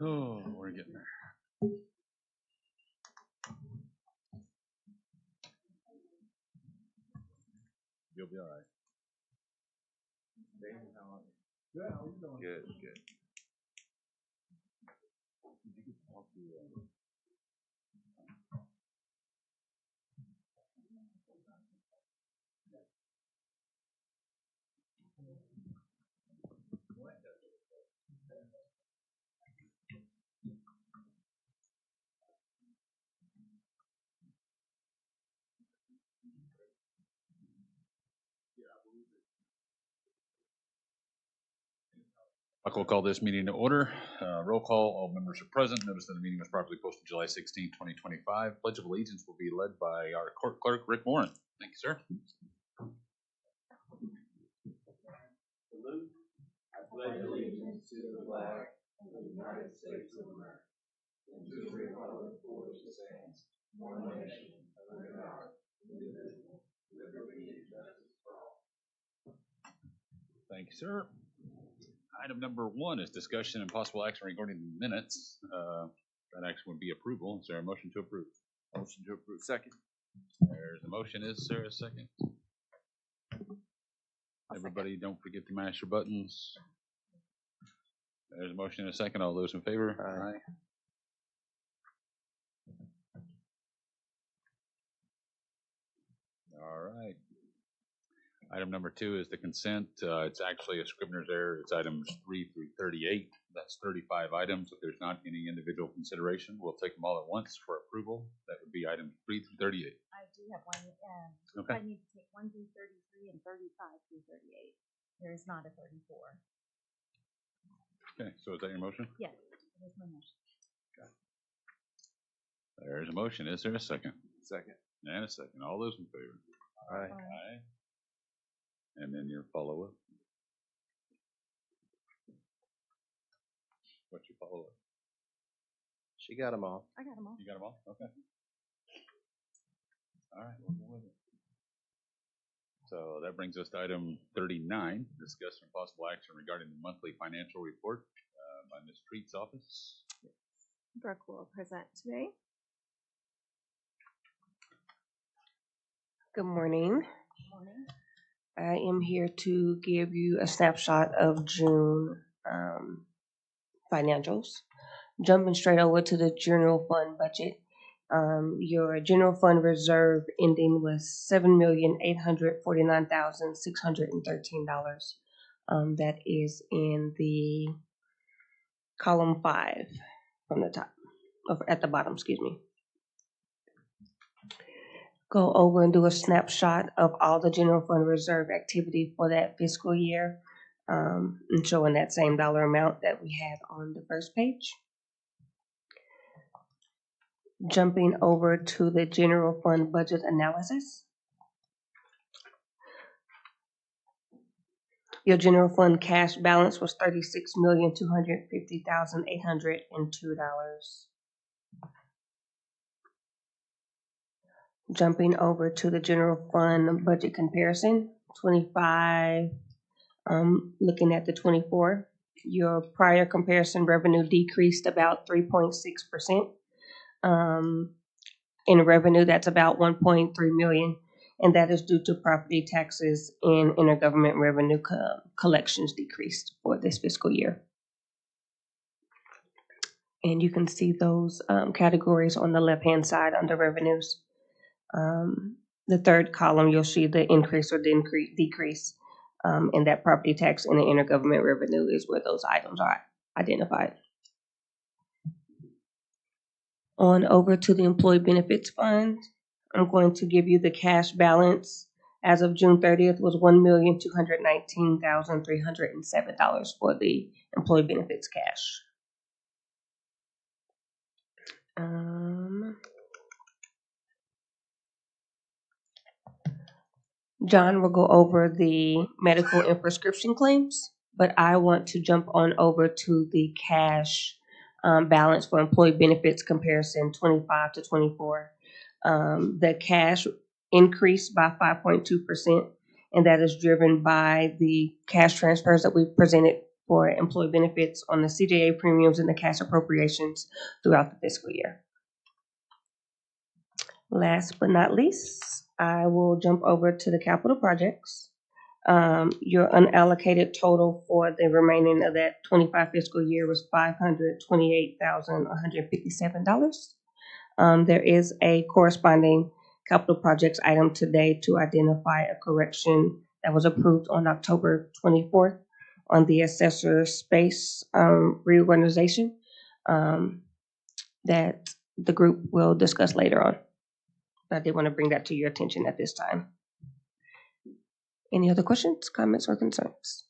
Oh, we're getting there. You'll be all right. Good, good. Did you get to talk to I will call this meeting to order. Roll call, all members are present. Notice that the meeting was properly posted July 16, 2025. Pledge of Allegiance will be led by our court clerk, Rick Warren. Thank you, sir. Salute. I pledge allegiance to the flag of the United States of America and to the republic for which it stands, one nation, under God, indivisible, with liberty and justice for all. Thank you, sir. Item number 1 is discussion and possible action regarding the minutes. That action would be approval. Is there a motion to approve? Motion to approve. Second. There's a motion. Is there a second? Everybody, don't forget to mash your buttons. There's a motion and a second. All those in favor? Aye. All right. Item number 2 is the consent. It's actually a Scribner's error. It's items 3 through 38. That's 35 items. If there's not any individual consideration, we'll take them all at once for approval. That would be items 3 through 38. I do have one, Okay. I need to take 1 through 33 and 35 through 38. There is not a 34. Okay, so is that your motion? Yes, that is my motion. There's a motion. Is there a second? Second. And a second. All those in favor? Aye. Aye. And then your follow-up. What's your follow-up? She got them all. I got them all. You got them all? Okay. All right, we'll go with it. So that brings us to item 39, discussion and possible action regarding the monthly financial report by Ms. Treat's office. Brooke will present today. Good morning. Good morning. I am here to give you a snapshot of June financials. Jumping straight over to the general fund budget. Your general fund reserve ending was $7,849,613. That is in the column 5 from the top, at the bottom, excuse me. Go over and do a snapshot of all the general fund reserve activity for that fiscal year, and showing that same dollar amount that we had on the first page. Jumping over to the general fund budget analysis. Your general fund cash balance was $36,250,802. Jumping over to the general fund budget comparison, 25, looking at the 24, your prior comparison revenue decreased about 3.6%. In revenue, that's about 1.3 million, and that is due to property taxes and intergovernment revenue collections decreased for this fiscal year. And you can see those categories on the left-hand side under revenues. The third column, you'll see the increase or decrease in that property tax and the intergovernment revenue is where those items are identified. On over to the employee benefits fund, I'm going to give you the cash balance as of June 30th was $1,219,307 for the employee benefits cash. John will go over the medical and prescription claims, but I want to jump on over to the cash balance for employee benefits comparison 25 to 24. The cash increased by 5.2%, and that is driven by the cash transfers that we presented for employee benefits on the CJA premiums and the cash appropriations throughout the fiscal year. Last but not least, I will jump over to the capital projects. Your unallocated total for the remaining of that 25 fiscal year was $528,157. There is a corresponding capital projects item today to identify a correction that was approved on October 24th on the assessor space reorganization that the group will discuss later on. I did want to bring that to your attention at this time. Any other questions, comments, or concerns?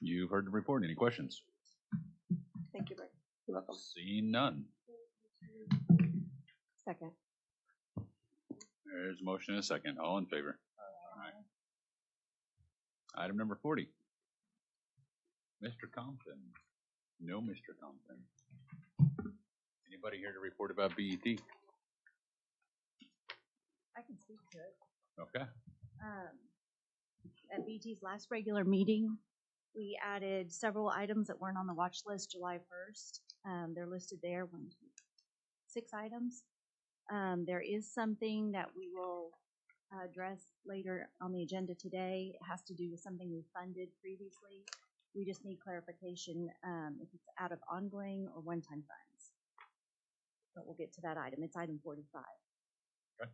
You've heard the report. Any questions? Thank you, Rick. You're welcome. Seeing none. Second. There's a motion and a second. All in favor? Aye. Item number 40. Mr. Compton. No, Mr. Compton. Anybody here to report about BET? I can speak to it. Okay. At BT's last regular meeting, we added several items that weren't on the watch list July 1st. They're listed there, 6 items. There is something that we will address later on the agenda today. It has to do with something we funded previously. We just need clarification if it's out of ongoing or one-time funds. But we'll get to that item. It's item 45. Okay.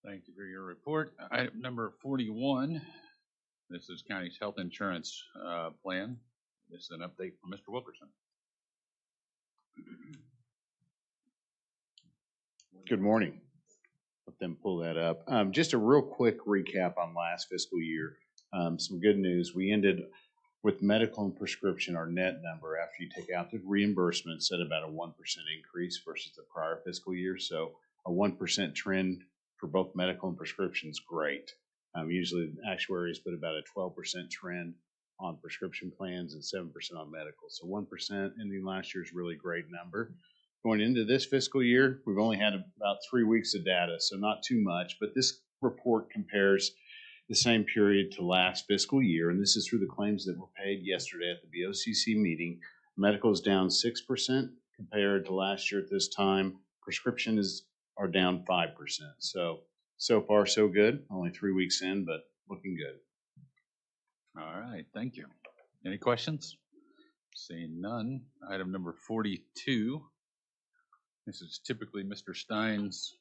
Thank you for your report. Item number 41. This is county's health insurance plan. This is an update from Mr. Wilkerson. Good morning. Let them pull that up. Just a real quick recap on last fiscal year. Some good news. We ended with medical and prescription, our net number after you take out the reimbursements at about a 1% increase versus the prior fiscal year. So a 1% trend for both medical and prescription is great. Usually actuaries put about a 12% trend on prescription plans and 7% on medical. So 1% ending last year is a really great number. Going into this fiscal year, we've only had about 3 weeks of data, so not too much, but this report compares the same period to last fiscal year, and this is through the claims that were paid yesterday at the BOCC meeting. Medical is down 6% compared to last year at this time. Prescription are down 5%. So far, so good. Only 3 weeks in, but looking good. All right, thank you. Any questions? Seeing none. Item number 42. This is typically Mr. Stein's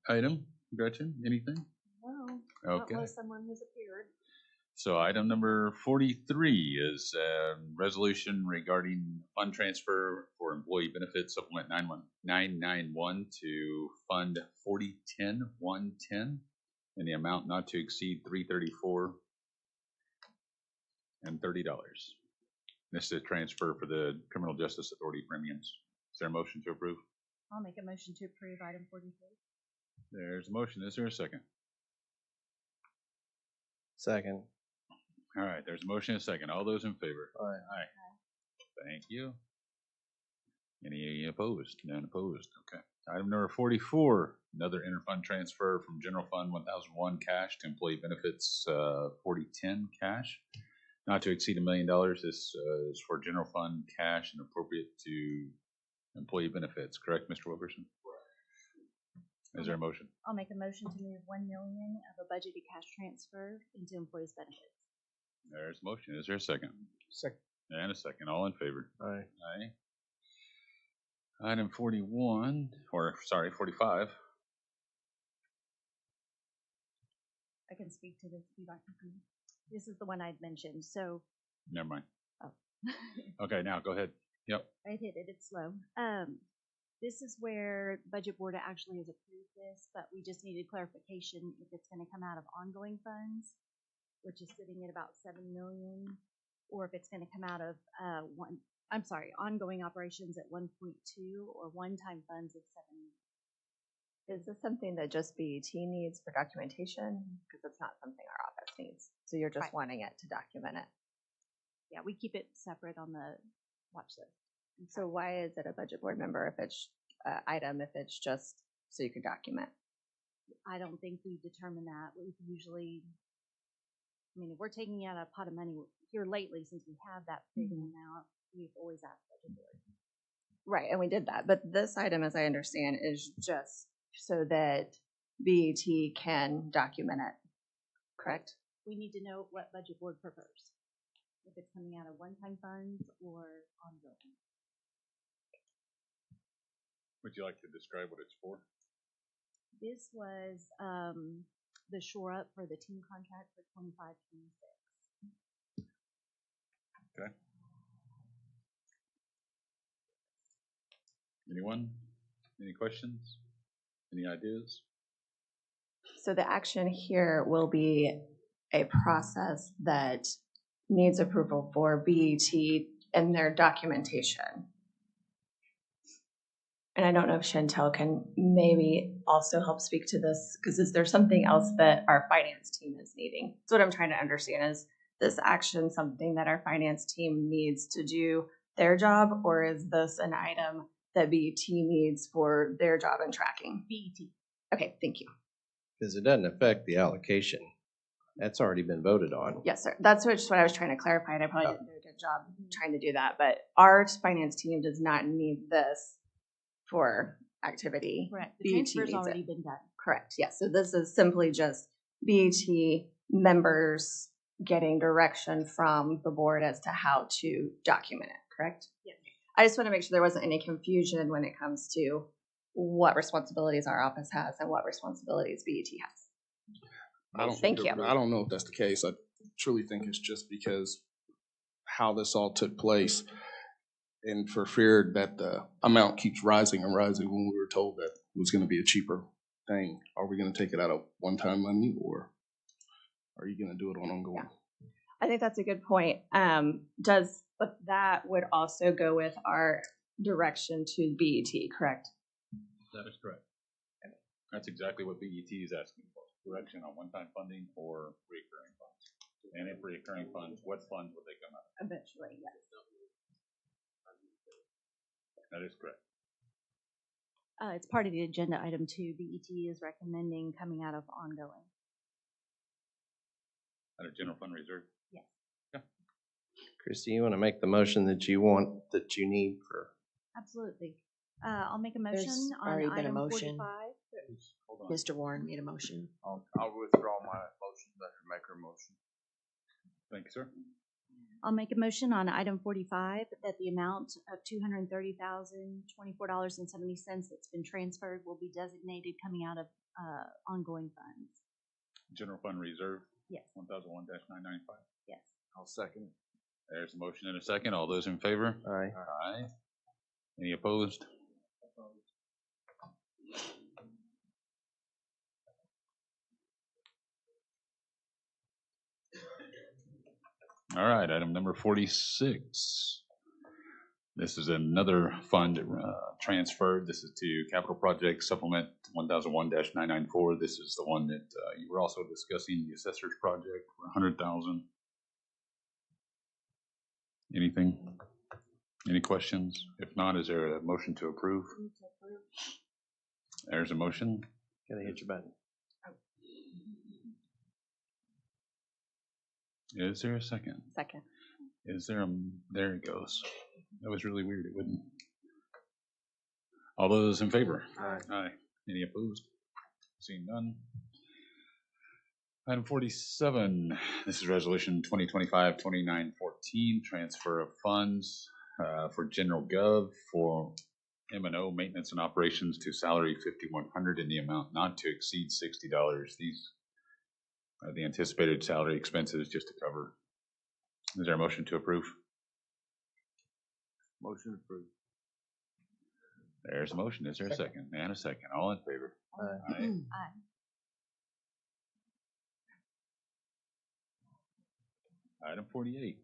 item. Gretchen, anything? No, Okay. not unless someone has appeared. So item number 43 is a resolution regarding fund transfer for employee benefits supplement 991 to fund 4010-110 in the amount not to exceed $334 and $30. This is a transfer for the Criminal Justice Authority premiums. Is there a motion to approve? I'll make a motion to approve item 43. There's a motion. Is there a second? Second. All right, there's a motion and a second. All those in favor? Aye. Aye. Thank you. Any opposed? None opposed. Okay. Item number 44, another interfund transfer from General Fund 1001 cash to Employee Benefits 4010 cash, not to exceed $1 million. This is for General Fund cash and appropriate to Employee Benefits. Correct, Mr. Wilkerson? Is there a motion? I'll make a motion to move $1 million of a budgeted cash transfer into employees' benefits. There's a motion. Is there a second? Second. And a second. All in favor? Aye. Aye. Item 45. I can speak to this if you'd like to. This is the one I'd mentioned, so. Never mind. Oh. Okay, now go ahead. Yep. I hit it, it's slow. This is where Budget Board actually has approved this, but we just needed clarification if it's gonna come out of ongoing funds, which is sitting at about 7 million, or if it's gonna come out of ongoing operations at 1.2 or one-time funds of 7 million. Is this something that just BET needs for documentation? Because it's not something our office needs. So you're just Right. wanting it to document it. Yeah, we keep it separate on the watch list. So why is it a budget board member if it's item, if it's just so you can document? I don't think we determine that. We usually, I mean, if we're taking out a pot of money here lately, since we have that big Mhm. amount, we've always asked budget board. Right, and we did that. But this item, as I understand, is just so that BET can document it, correct? We need to know what budget board prefers, if it's coming out of one-time funds or ongoing. Would you like to describe what it's for? This was the shore up for the team contract for 25-26. Okay. Anyone? Any questions? Any ideas? So the action here will be a process that needs approval for BET and their documentation. And I don't know if Chantel can maybe also help speak to this, because is there something else that our finance team is needing? That's what I'm trying to understand. Is this action something that our finance team needs to do their job, or is this an item that BET needs for their job in tracking? BET. Okay, thank you. Because it doesn't affect the allocation. That's already been voted on. Yes, sir. That's just what I was trying to clarify, and I probably didn't do a good job trying to do that. But our finance team does not need this for activity. Correct. The BET transfer's needs already it. been done. Correct, yes. So this is simply just BET members getting direction from the board as to how to document it, correct? Yes. I just want to make sure there wasn't any confusion when it comes to what responsibilities our office has and what responsibilities BET has. Thank you. I don't know if that's the case. I truly think it's just because how this all took place, and for fear that the amount keeps rising and rising when we were told that it was going to be a cheaper thing. Are we going to take it out of one-time money, or are you going to do it on ongoing? Yeah. I think that's a good point. But that would also go with our direction to BET, correct? That is correct. That's exactly what BET is asking for, direction on one-time funding or recurring funds. And if recurring funds, what funds would they come out of? Eventually, yes. That is correct. It's part of the agenda item too. BET is recommending coming out of ongoing. Out of general fund reserve? Yes. Christie, you want to make the motion that you need for? Absolutely. I'll make a There's motion on already been a item motion. 45. Hold on. Mr. Warren made a motion. I'll withdraw my motion, let her make her motion. Thank you, sir. I'll make a motion on item 45 that the amount of $230,024.70 that's been transferred will be designated coming out of ongoing funds. General fund reserve, Yes. 1001-995. Yes. I'll second. There's a motion and a second. All those in favor? Aye. Aye. Any opposed? All right, item number 46. This is another fund transferred. This is to capital project supplement 1001-994. This is the one that you were also discussing, the assessor's project for 100,000. Anything? Any questions? If not, is there a motion to approve? There's a motion. Gotta hit your button. Is there a second? Second. Is there a, there it goes. That was really weird, it wouldn't. All those in favor? Aye. Aye. Any opposed? Seeing none. Item 47, this is resolution 2025-2914, transfer of funds for general gov for M&O maintenance and operations to salary 5,100 in the amount not to exceed $60. These are the anticipated salary expenses just to cover. Is there a motion to approve? Motion approved. There's a motion. Is there a second? And a second. All in favor? Aye. Aye. Item 48,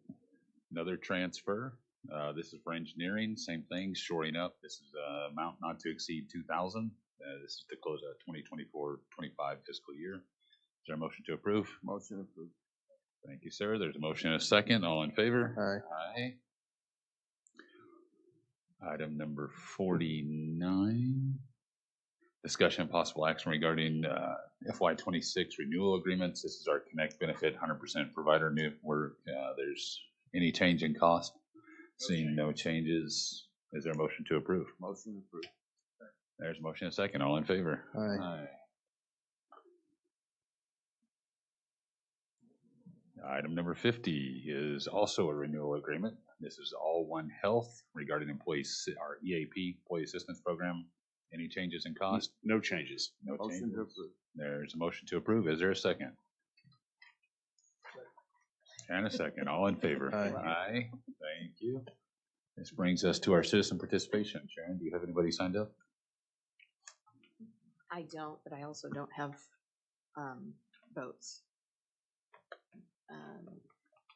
another transfer. This is for engineering, same thing, shoring up. This is amount not to exceed 2,000. This is to close out 2024-25 fiscal year. Is there a motion to approve? Motion approved. Thank you, sir. There's a motion and a second. All in favor? Aye. Item number 49. Discussion and possible action regarding FY26 renewal agreements. This is our Connect benefit 100% provider new work. There's any change in cost? Seeing no changes, is there a motion to approve? Motion approved. There's a motion and a second. All in favor? Aye. Item number 50 is also a renewal agreement. This is All One Health regarding employees, our EAP, Employee Assistance Program. Any changes in cost? No changes. No Motion changes. to approve. There's a motion to approve. Is there a second? And a second. All in favor? Aye. Aye. Thank you. This brings us to our citizen participation. Sharon, do you have anybody signed up? I don't, but I also don't have votes.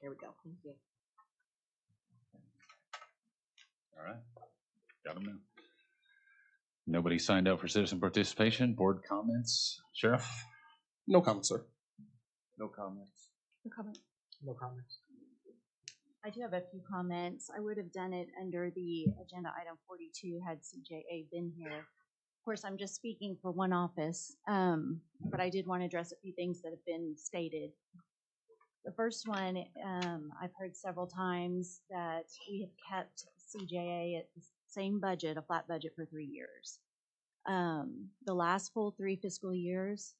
There we go. Thank you. All right. Got them now. Nobody signed up for citizen participation. Board comments? Sheriff? No comment, sir. No comments. No comment. No comments. I do have a few comments. I would have done it under the agenda item 42 had CJA been here. Of course, I'm just speaking for one office, but I did want to address a few things that have been stated. The first one, I've heard several times that we have kept CJA at the same budget, a flat budget for 3 years. The last full 3 fiscal years,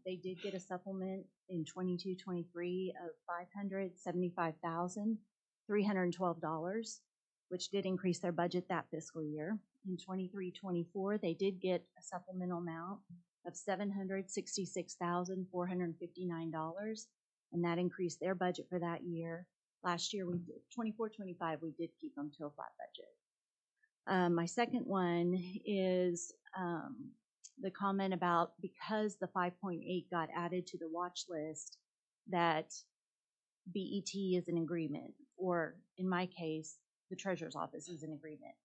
they did get a supplement in 22-23 of $575,312, which did increase their budget that fiscal year. In 23-24, they did get a supplemental amount of $766,459, and that increased their budget for that year. Last year, 24-25, we did keep them to a flat budget. My second one is the comment about because the 5.8 got added to the watch list, that BET is in agreement, or in my case, the treasurer's office is in agreement.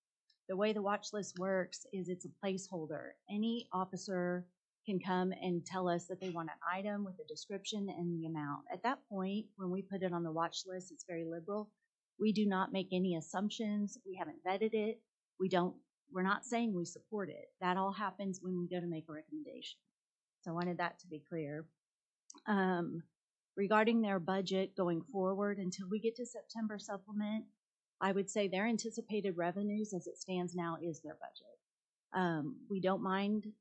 The way the watch list works is it's a placeholder. Any officer can come and tell us that they want an item with a description and the amount. At that point, when we put it on the watch list, it's very liberal. We do not make any assumptions. We haven't vetted it. We're not saying we support it. That all happens when we go to make a recommendation. So I wanted that to be clear. Regarding their budget going forward, until we get to September supplement, I would say their anticipated revenues as it stands now is their budget. We don't mind.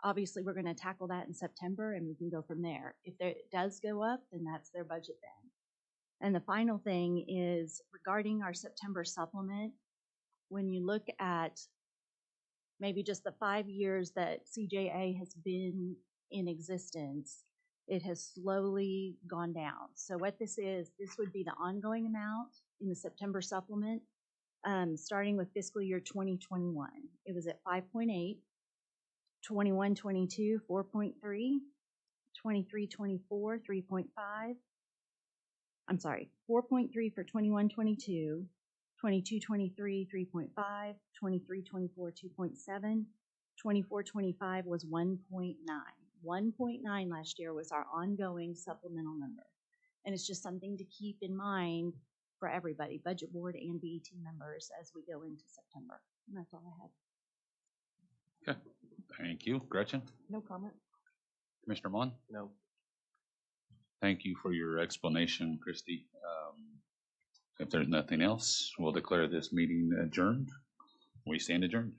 Obviously, we're going to tackle that in September, and we can go from there. If it does go up, then that's their budget then. And the final thing is regarding our September supplement, when you look at maybe just the 5 years that CJA has been in existence, it has slowly gone down. So what this would be the ongoing amount in the September supplement, starting with fiscal year 2021. It was at 5.8. 21-22, 4.3, 23-24, 3.5. I'm sorry, 4.3 for 21-22, 22-23, 3.5, 23-24, 2.7, 24-25 was 1.9. 1.9 last year was our ongoing supplemental number. And it's just something to keep in mind for everybody, budget board and BET members, as we go into September. And that's all I had. Okay. Thank you. Gretchen? No comment. Commissioner Mon? No. Thank you for your explanation, Christy. If there's nothing else, we'll declare this meeting adjourned. We stand adjourned.